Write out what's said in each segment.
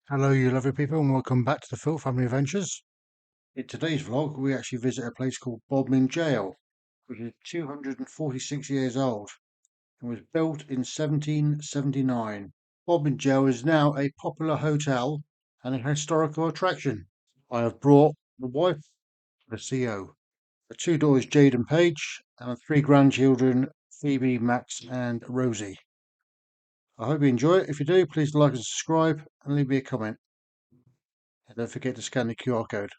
Hello you lovely people and welcome back to the Philp Family Adventures. In today's vlog we actually visit a place called Bodmin Jail, which is 246 years old and was built in 1779. Bodmin Jail is now a popular hotel and a historical attraction. I have brought the wife, the CO, the two daughters Jade and Paige, and the three grandchildren Phoebe, Max and Rosie. I hope you enjoy it. If you do, please like and subscribe and leave me a comment. And don't forget to scan the QR code.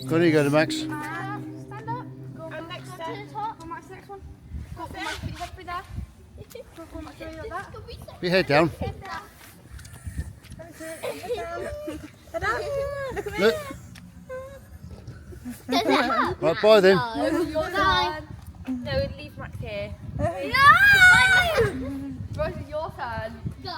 Go on, you go to Max. Stand up. Go on next step. To the top. Go on, Max, next one. Go on, Max, put your head through there. Go on, Max, through like that. Put your head down. Head down. Head down. Look at me. Look. Does it help? Right, bye then. No, your turn. No, leave Max here. No! Rosie, your turn. Go.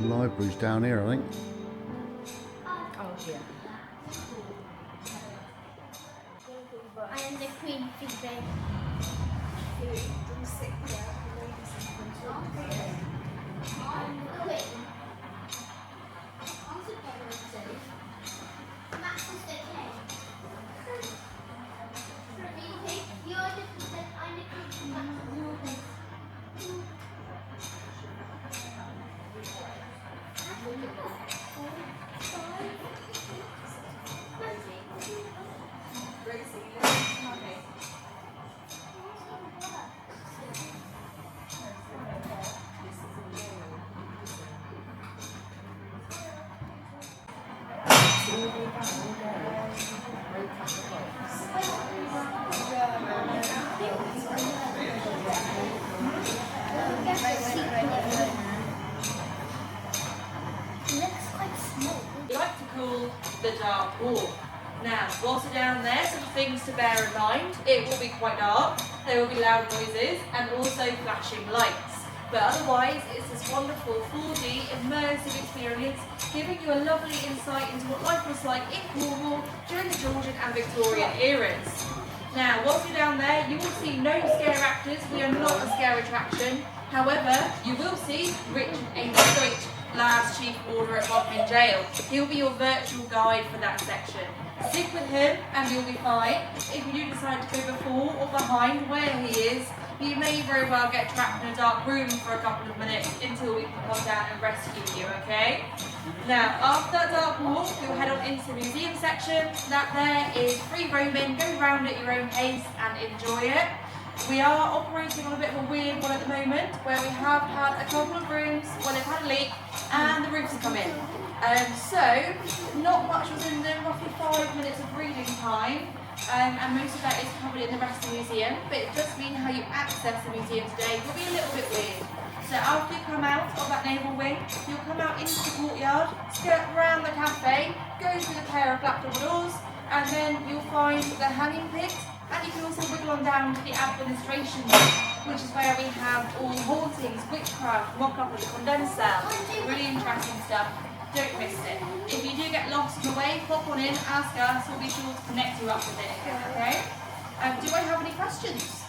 Library's down here, I think. Oh, yeah. I am the queen, Phoebe. I'm the queen. Max is the king. You're the princess, I'm the queen, Max is the king. We like to call the dark walk. Now, whilst we're down there, some things to bear in mind. It will be quite dark, there will be loud noises and also flashing lights. But otherwise, it's this wonderful 4D immersive experience, giving you a lovely insight into what life was like in Cornwall during the Georgian and Victorian eras. Now, whilst you're down there, you will see no scare actors. We are not a scare attraction. However, you will see Richard Ainsley, last Chief Warder at Bodmin Jail. He'll be your virtual guide for that section. Stick with him and you'll be fine. If you do decide to go before or behind where he is, you may very well get trapped in a dark room for a couple of minutes until we can come down and rescue you, okay? Now, after that dark walk, you'll head on into the museum section. That there is free roaming. Go round at your own pace and enjoy it. We are operating on a bit of a weird one at the moment, where we have had a couple of rooms where they've had a leak and the roofs have come in. So, not much within the roughly 5 minutes of reading time, and most of that is covered in the rest of the museum, but it does mean how you access the museum today will be a little bit weird. So after you come out of that naval wing, you'll come out into the courtyard, skirt around the cafe, go through the pair of black double doors, and then you'll find the hanging pit, and you can also wiggle on down to the administration room, which is where we have all hauntings, witchcraft, mock-up of the condensed cell, really interesting stuff. Don't miss it. If you do get lost on the way, pop on in, ask us, we'll be sure to connect you up with it again, okay? Do I have any questions?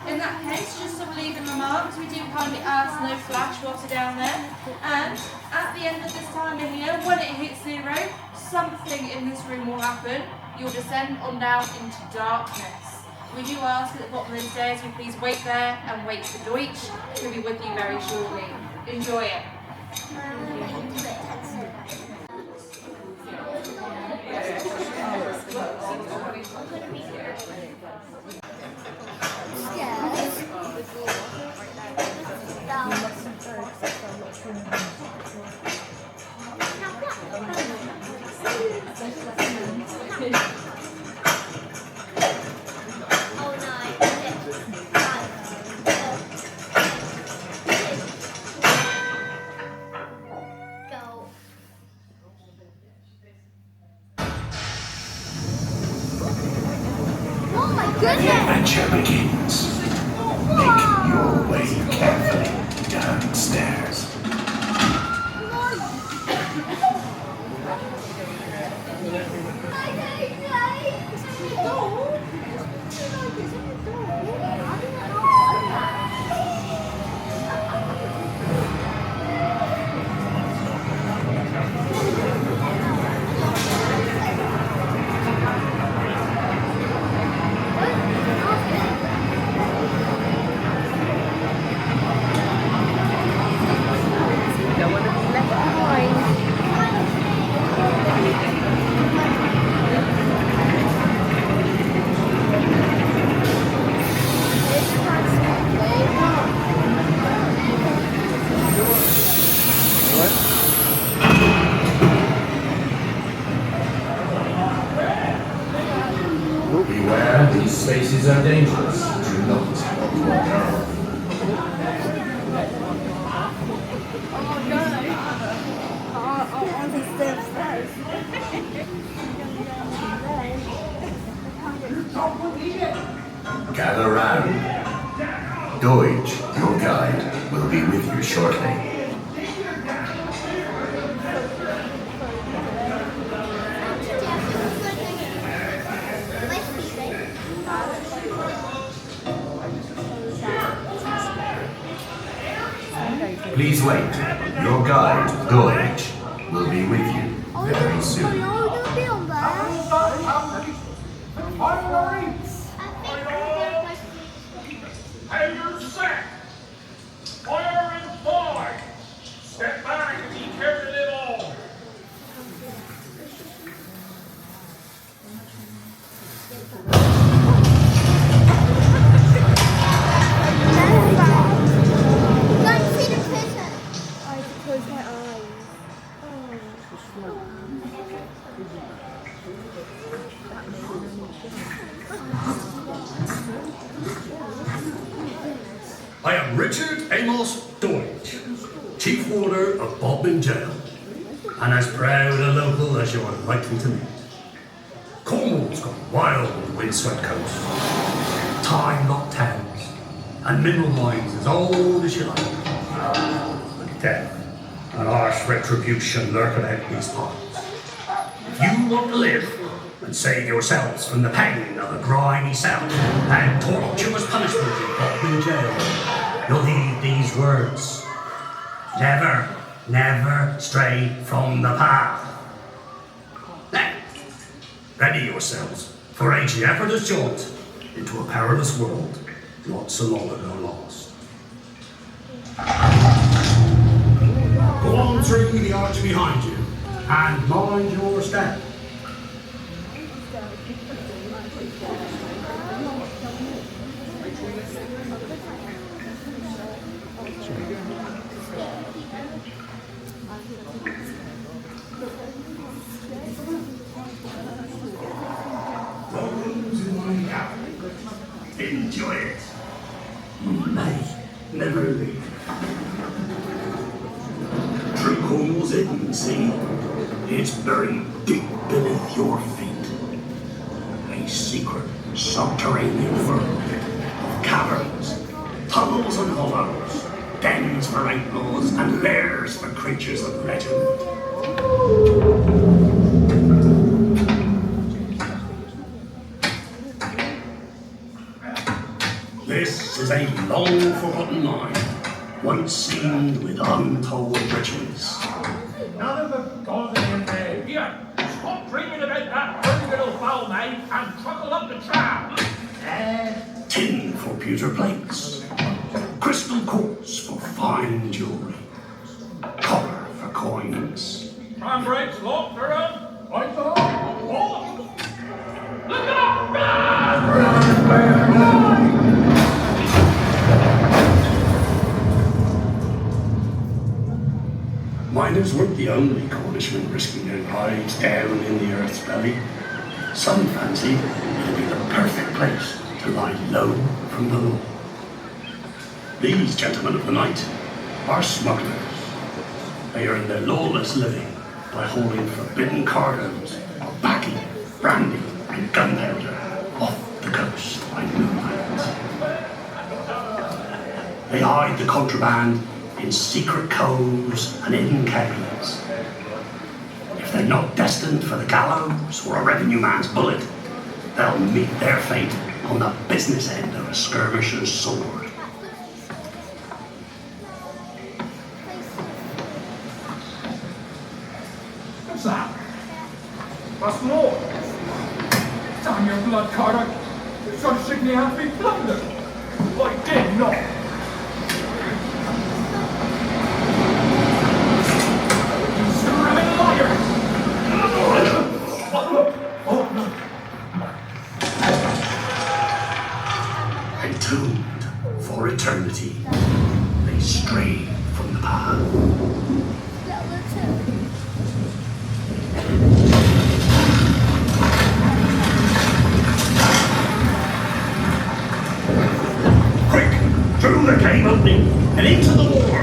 In that case, just some leaving remarks. We do kindly ask no flash whilst you're down there. And at the end of this timer here, when it hits 0, something in this room will happen. You'll descend on down into darkness. We do ask at the bottom of the stairs, you please wait there and wait for Deutsch. He'll be with you very shortly. Enjoy it. The adventure begins. Make your way carefully downstairs. Beware, these spaces are dangerous. Do not wander. Gather round. Deutsch, your guide, will be with you shortly. Please wait. Your guide, Deutsch, will be with you very soon. Hey, you're set! Fire in 5! Step back and be careful at all! I am Richard Amos Deutsch, Chief Warder of Bodmin Jail, and as proud a local as you are likely to meet. Cornwall's got wild, windswept coasts, time-locked towns, and mineral mines as old as you like. But death and harsh retribution lurk about these parts. If you want to live and save yourselves from the pain of a grimy cell and torturous punishment in Bodmin Jail, you'll heed these words. Never, never stray from the path. Now, ready yourselves for a jeopardous jaunt into a perilous world not so long ago lost. Go on through the arch behind you and mind your step. Enjoy it. You may never leave. True Cornwall's hidden, see? It's buried deep beneath your feet. A secret subterranean world of caverns, tunnels and hollows, dens for outlaws and lairs for creatures of legend. This is a long-forgotten mine, once seamed with untold riches. None of the goddamn in there. Here, stop dreaming about that dirty little foul maid and truckle up the trap. Tin for pewter plates, crystal quartz for fine jewelry, copper for coins. Handbrakes locked, they're up. Right the hole. Look out! Run! Miners weren't the only Cornishmen risking their lives down in the earth's belly. Some fancied it'd be the perfect place to lie low from the law. These gentlemen of the night are smugglers. They earn their lawless living by hauling forbidden cargoes of baccy, brandy, and gunpowder off the coast by moonlight. They hide the contraband in secret coves and hidden caves. If they're not destined for the gallows or a revenue man's bullet, they'll meet their fate on the business end of a skirmisher's sword. What's that? What's more? Damn your blood, Carter. You're trying to shake me half feet plunder. I did not. Entombed for eternity, they stray from the path. Quick, through the cave opening and into the war.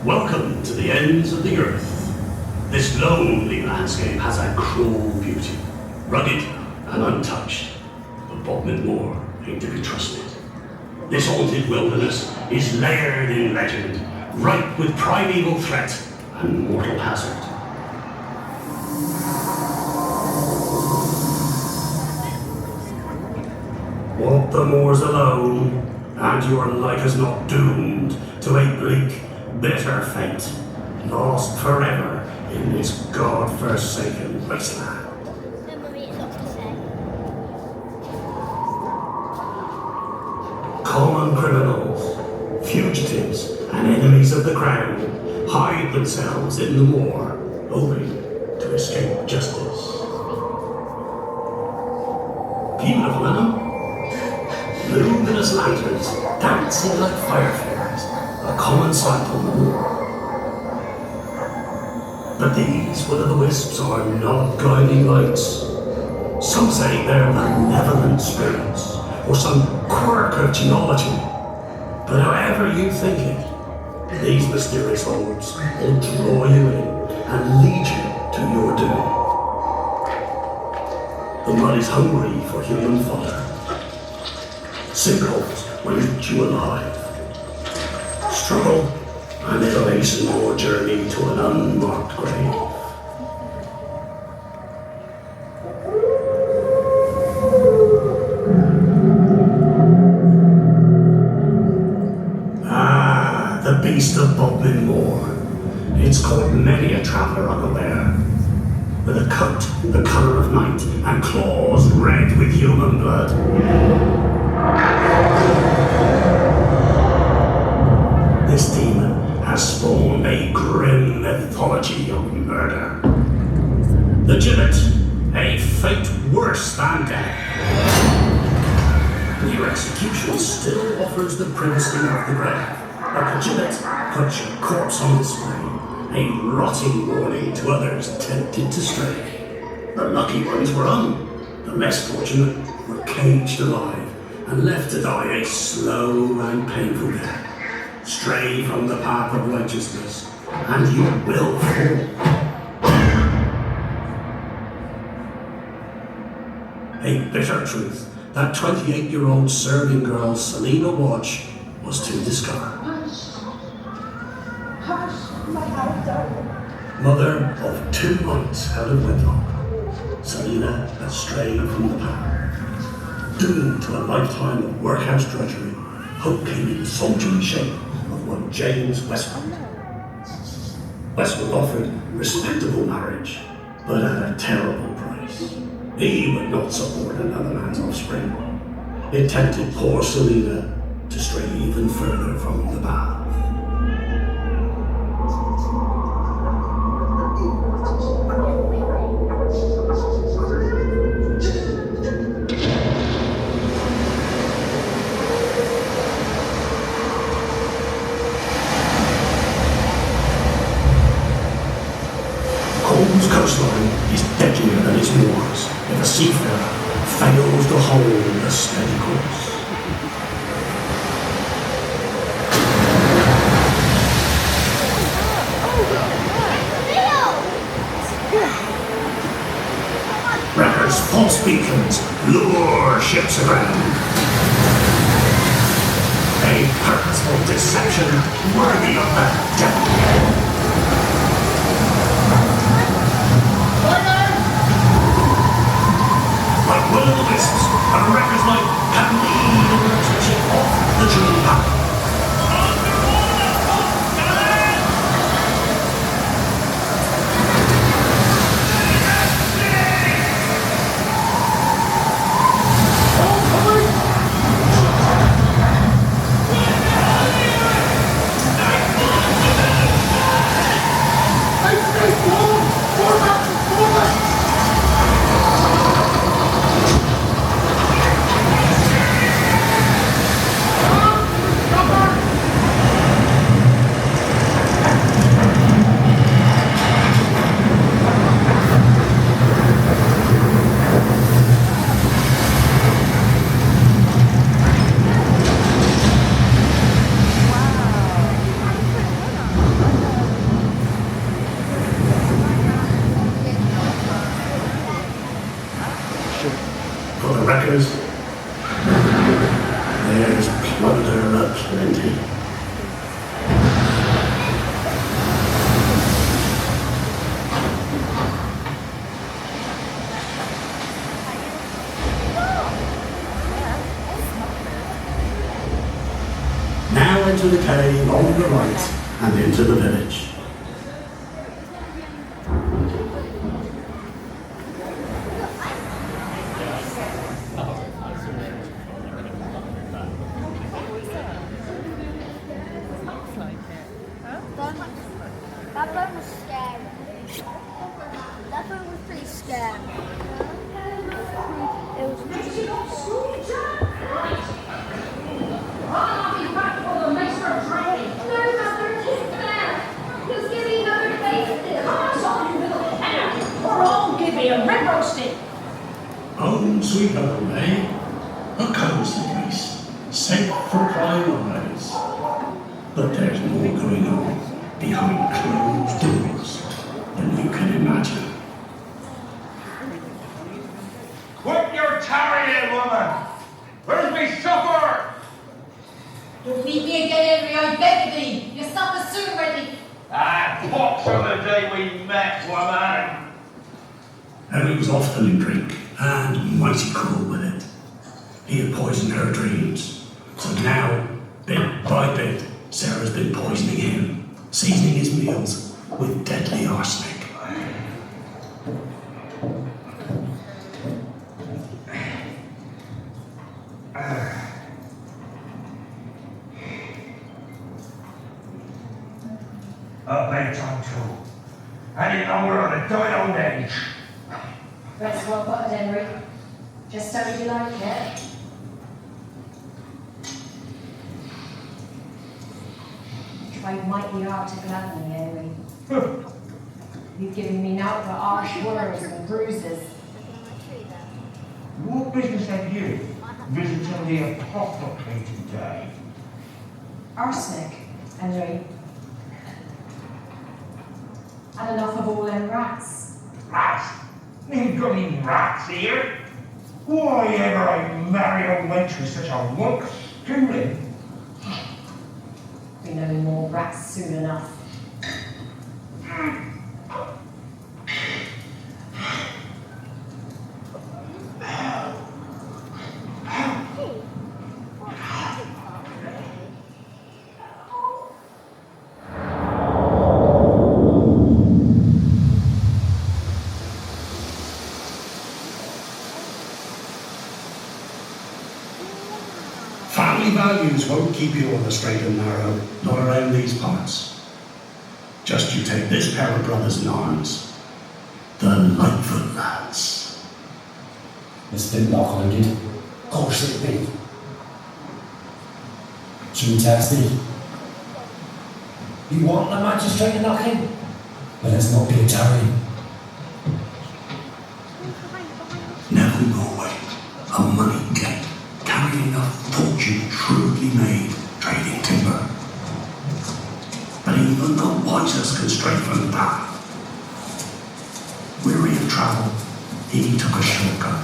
Welcome to the ends of the earth. This lonely landscape has a cruel beauty, rugged and untouched. But Bodmin Moor ain't to be trusted. This haunted wilderness is layered in legend, ripe with primeval threat and mortal hazard. Walk the moors alone, and your life is not doomed to a bleak, bitter fate, lost forever in this god-forsaken wasteland. Common criminals, fugitives, and enemies of the crown hide themselves in the moor, hoping to escape justice. Beautiful, enough? Luminous lanterns dancing like fireflies, a common sight on the moor. But these will-o'-the-wisps are not guiding lights. Some say they're malevolent spirits, or some quirk of geology. But however you think it, these mysterious orbs will draw you in and lead you to your doom. The mud is hungry for human fodder. Sinkholes will eat you alive. Struggle, and it'll hasten your journey to an unmarked grave. Ah, the beast of Bodmin Moor. It's caught many a traveller unaware. With a coat the colour of night and claws red with human blood. This demon has spawned a grim mythology of murder. The gibbet, a fate worse than death. Your execution still offers the privacy of the grave, but the gibbet puts your corpse on display, a rotting warning to others tempted to stray. The lucky ones were hung, the less fortunate were caged alive and left to die a slow and painful death. Stray from the path of righteousness, and you will fall. A bitter truth that 28-year-old serving girl Selena Watch was to discover. Mother of 2 months out of wedlock, Selena had strayed from the path. Doomed to a lifetime of workhouse drudgery, hope came in soldierly shape of one James Westwood. Westwood offered respectable marriage, but at a terrible price. He would not support another man's offspring. It tempted poor Selena to stray even further from the path. Cornwall's coastline is deadlier than its moors if a seafarer fails to hold a steady course. Wreckers' false beacons lure ships aground. A purposeful deception worthy of the devil. Like will-o-the-wisps, a wrecker's light can lead a merchant ship off the true path. For the wreckers, there's plunder aplenty. Now enter the cave on the right and into the village. That bird was scary. That bird was pretty scary. It was I'll be back for the master training. No, Master, keep there. Just give me another face of this. I'm sorry, you little cow. Or I'll give you a rib roasting. Home sweet home, eh? A cozy place, safe from prying eyes. But there's more going on behind closed doors than you can imagine. Quit your tarrying, woman! Where's me supper? Don't leave me again, Henry, I beg thee. Your supper's soon ready. Ah, box on the day we met, woman! Henry was often in drink and mighty cruel with it. He had poisoned her dreams. So now, bit by bit, Sarah's been poisoning him, seasoning his meals with deadly arsenic. A bedtime too. Any longer on a dying old age. That's well put, Henry. Just how you like it. Tried mighty hard to gladden me, Henry. You've given me naught but harsh words and bruises. What business have you visiting the apothecary today? Arsenic, Henry. Had enough of all them rats. Rats? Ain't got any rats here. Why ever I marry or went through such a monk schooling? We know more rats soon enough. Family values won't keep you on the straight and narrow, not around these parts. Just you take this pair of brothers in arms, the Lightfoot lads. It's been lockloaded. Of course it be. Should we test it? You want the magistrate to knock him? But let's not be a tarry. Never go away. A money gate, carrying enough fortune shrewdly made, trading timber. But even the wisest can stray from the path. Weary of travel, he took a shortcut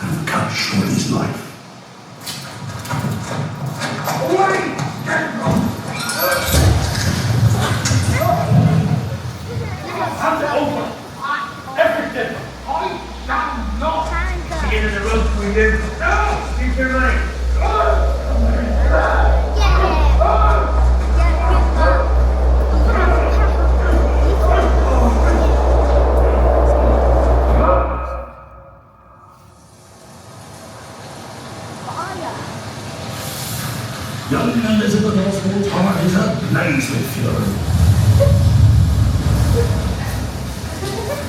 and cut short his life. Hand it over! Everything! I shall not see into the road for you! No! Keep your name! Young Elizabeth Osmo's heart is ablaze with fury.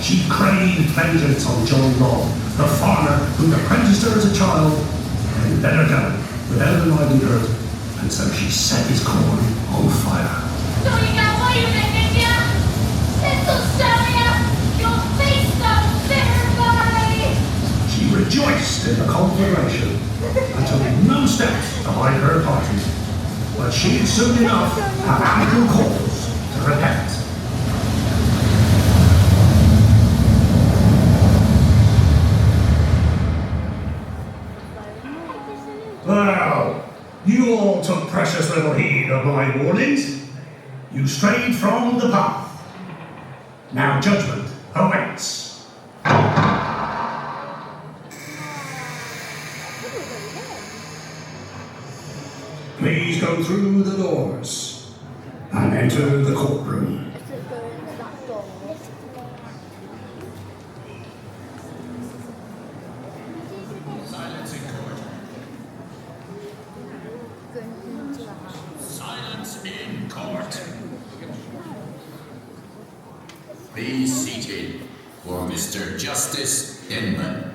She craved vengeance on John Law, the farmer who apprenticed her as a child, and let her go without a livelihood, and so she set his corn on fire. Don't you get away with it, did ya? Little Sonia, your face don't bitter body! She rejoiced in the conflagration and took no steps to hide her party, but she had soon enough had ample cause to repent. Well, you all took precious little heed of my warnings. You strayed from the path. Now judgment awaits. Please go through the doors and enter the courtroom. Silence in court. Silence in court. Be seated for Mr. Justice Inman.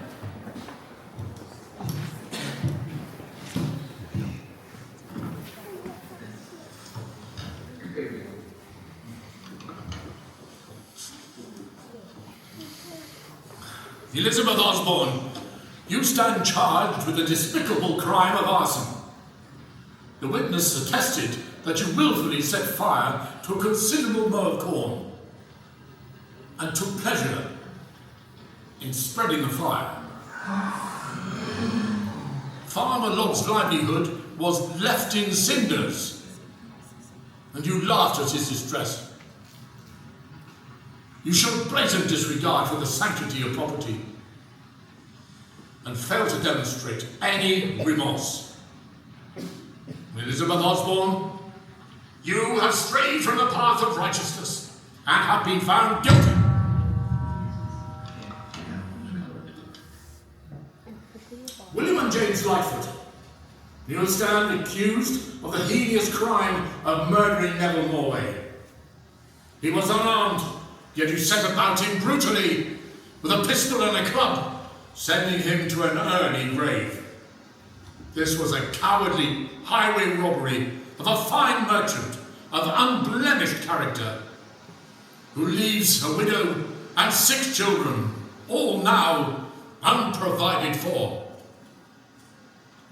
Elizabeth Osborne, you stand charged with the despicable crime of arson. The witness attested that you willfully set fire to a considerable mow of corn and took pleasure in spreading the fire. Farmer Logg's livelihood was left in cinders, and you laughed at his distress. You showed blatant disregard for the sanctity of property and failed to demonstrate any remorse. Elizabeth Osborne, You have strayed from the path of righteousness and have been found guilty. William and James Lightfoot, you stand accused of the heinous crime of murdering Neville Morway. He was unarmed, yet you set about him brutally with a pistol and a club, sending him to an early grave. This was a cowardly highway robbery of a fine merchant of unblemished character, who leaves a widow and 6 children, all now unprovided for.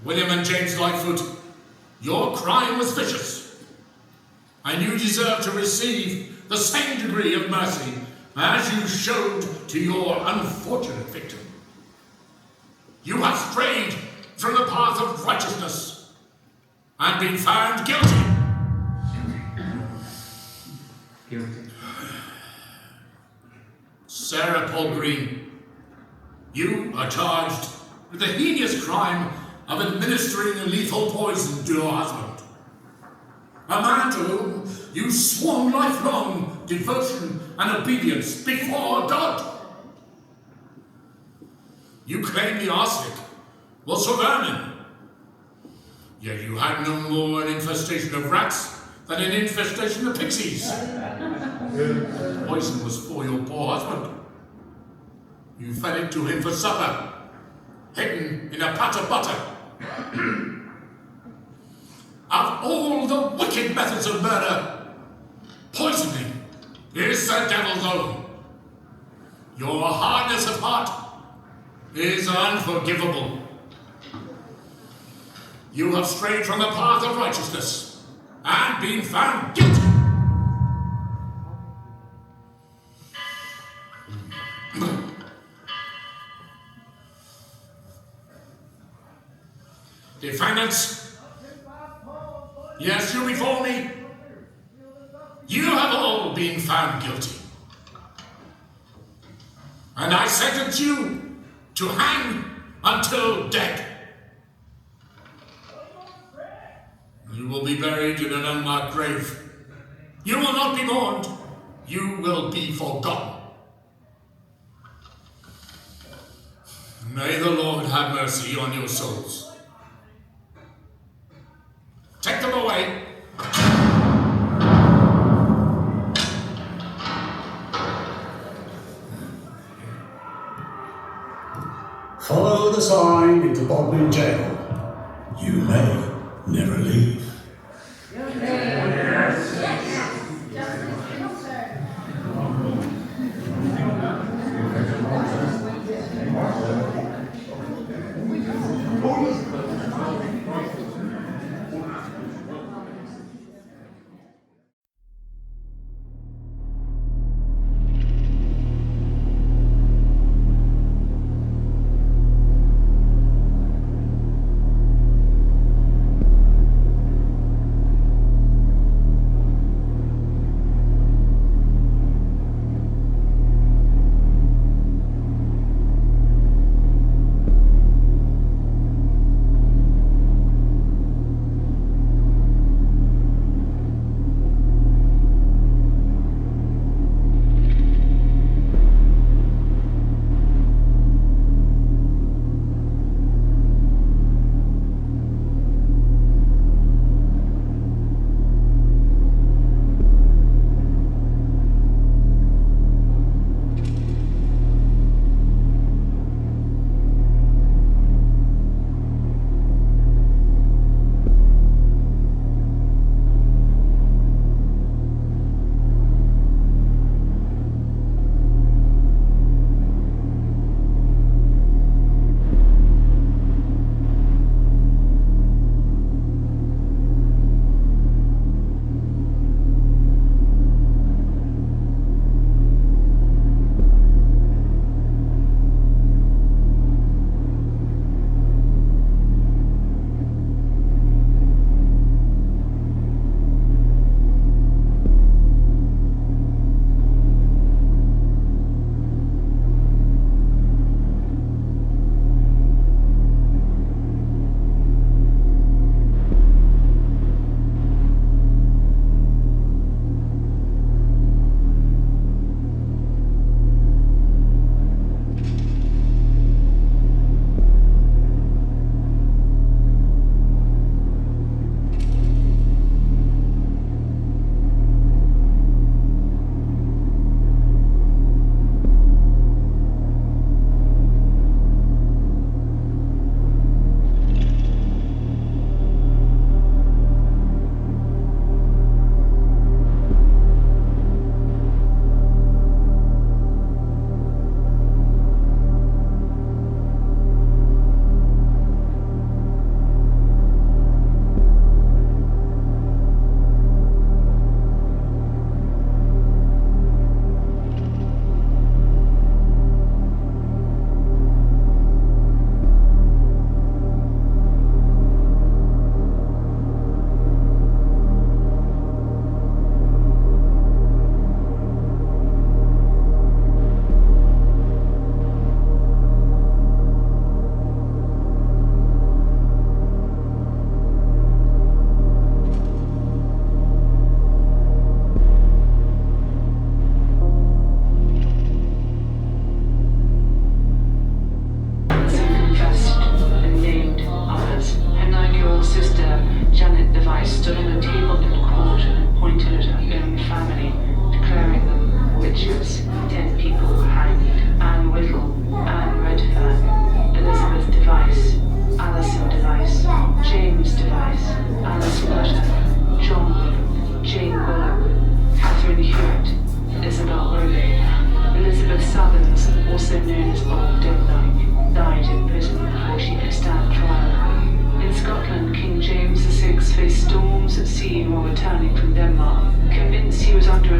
William and James Lightfoot, your crime was vicious, and you deserve to receive the same degree of mercy as you showed to your unfortunate victim. You have strayed from the path of righteousness and been found guilty. Sarah Paul Green, you are charged with the heinous crime of administering a lethal poison to your husband, a man to whom you swore lifelong devotion and obedience before God. You claim the arsenic was for vermin, yet you had no more an infestation of rats than an infestation of pixies. The poison was for your poor husband. You fed it to him for supper, hidden in a pat of butter. Of all the wicked methods of murder, poisoning is the devil's own. Your hardness of heart is unforgivable. You have strayed from the path of righteousness and been found guilty. Defendants, yes, you before me, you have all been found guilty. And I sentence you to hang until dead. You will be buried in an unmarked grave. You will not be mourned. You will be forgotten. May the Lord have mercy on your souls. Take them away. Follow the sign into Bodmin Jail. You may never leave.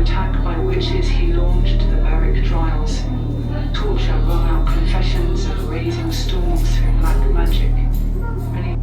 attack by witches, he launched the barrack trials. Torture wrung out confessions of raising storms through black magic. Many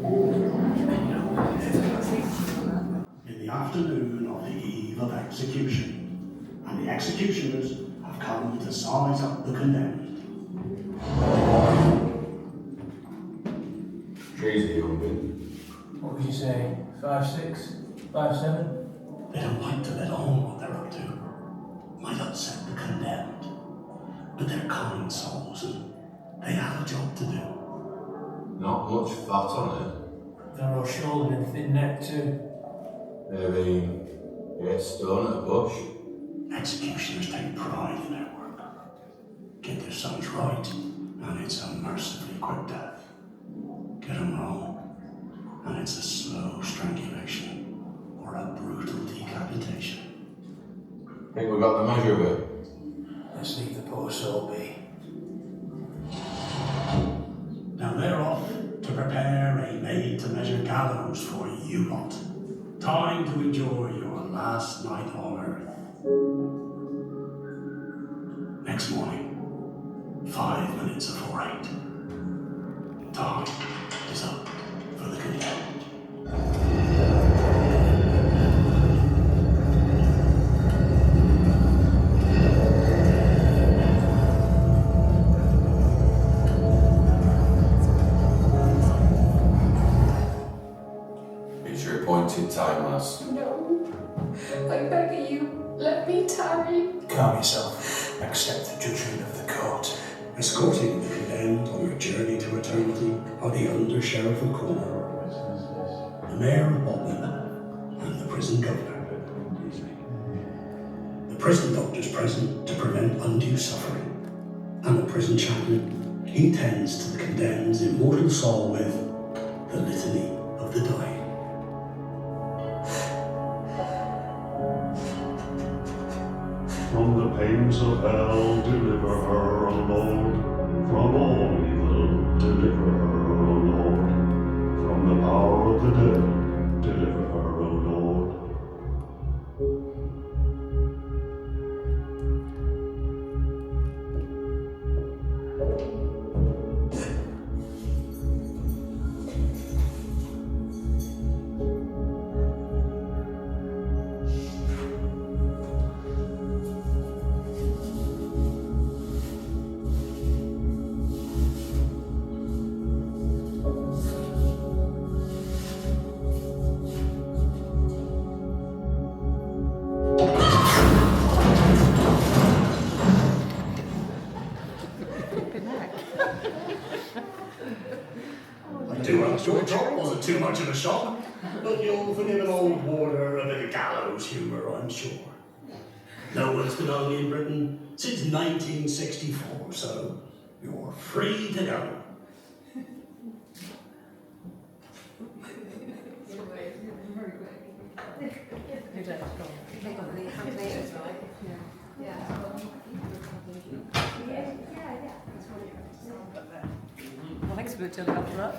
In the afternoon of the eve of execution, and the executioners have come to size up the condemned. She's a young bit. What would you say? 5'6", 5'7"? They don't like to let on what they're up to. Might upset the condemned. But they're kind souls and they have a job to do. Not much fat on it. Narrow shoulder and thin neck too. Maybe get stoned at a bush. Executioners take pride in their work. Get their sons right, and it's a mercifully quick death. Get them wrong, and it's a slow strangulation or a brutal decapitation. Think we got the measure of it? Let's leave the poor soul be. Now they're off to prepare a made-to-measure gallows for you lot. Time to enjoy your last night on Earth. Next morning, 5 minutes before 8. Time is up for the condemned. It's your appointed time, lass. No. I beg of you, let me tarry. Calm yourself. Accept the judgment of the court. Escorting the condemned on their journey to eternity are the Under-Sheriff of Cornwall, the Mayor of Bodmin, and the prison governor. The prison doctor's present to prevent undue suffering, and the prison chaplain, he tends to the condemned's immortal soul with the litany of the dying. From the pains of hell, deliver her, O Lord. From all evil, deliver her, O Lord. From the power of the dead, deliver her, O Lord. Wasn't too much of a shock, but you'll forgive an old warder a bit of gallows humour, I'm sure. No one's been hung in Britain since 1964, so you're free to go. Well, thanks for telling me that.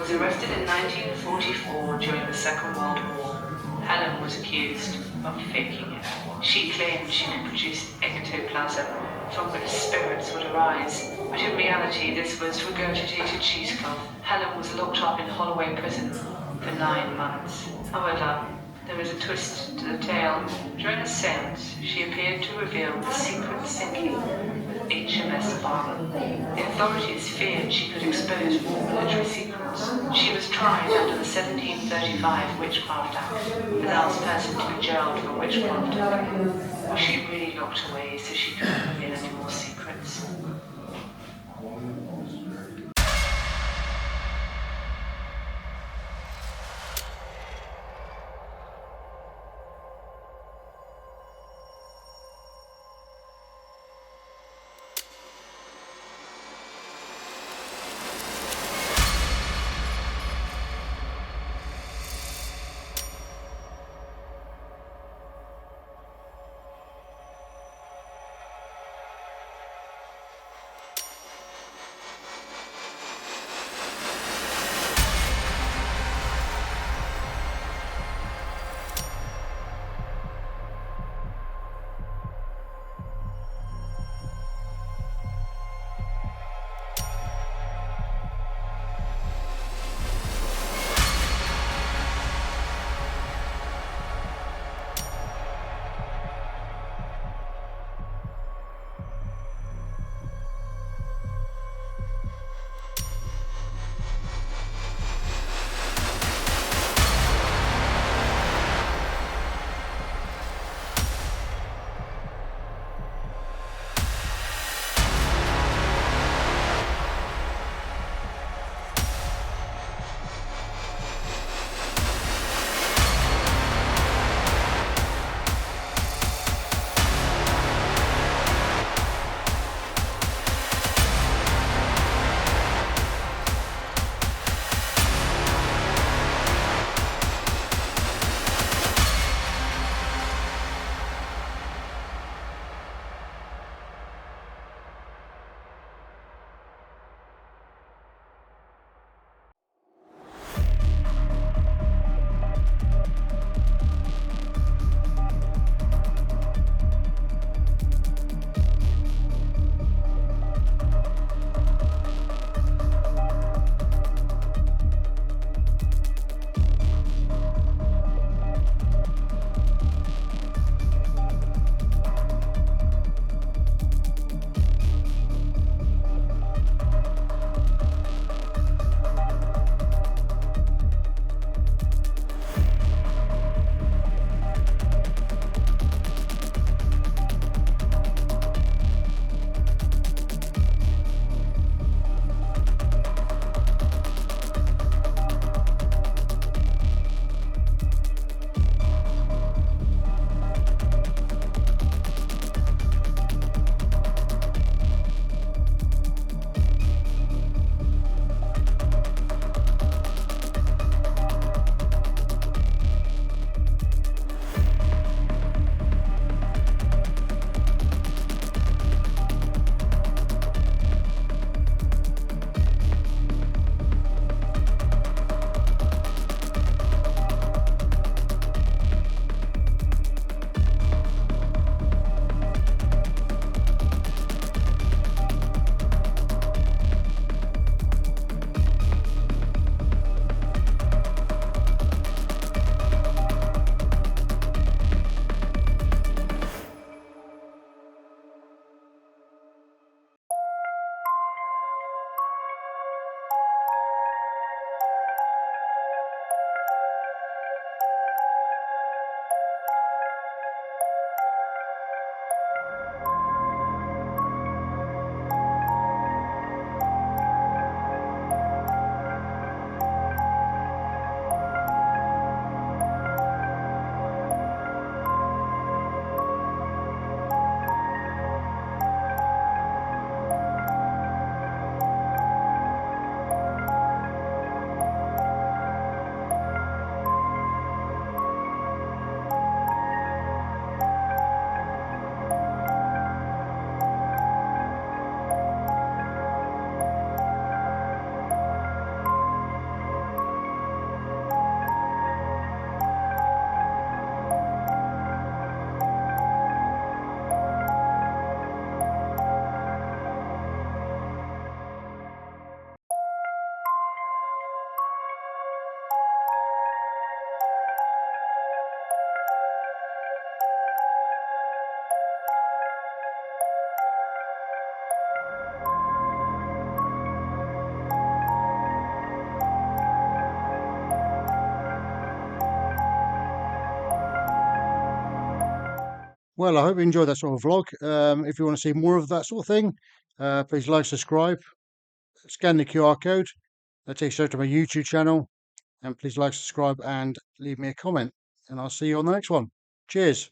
was arrested in 1944 during the Second World War. Helen was accused of faking it. She claimed she could produce ectoplasm from which spirits would arise, but in reality this was regurgitated cheesecloth Helen was locked up in Holloway Prison for 9 months. However, there was a twist to the tale. During a seance, she appeared to reveal the secret sinking of HMS Barber. The authorities feared she could expose more military secrets. She was tried under the 1735 Witchcraft Act, the last person to be jailed for witchcraft. Was she really locked away so she couldn't reveal any more secrets? Well, I hope you enjoyed that sort of vlog. If you want to see more of that sort of thing, please like, subscribe, scan the QR code. That takes you straight to my YouTube channel. And please like, subscribe, and leave me a comment. And I'll see you on the next one. Cheers.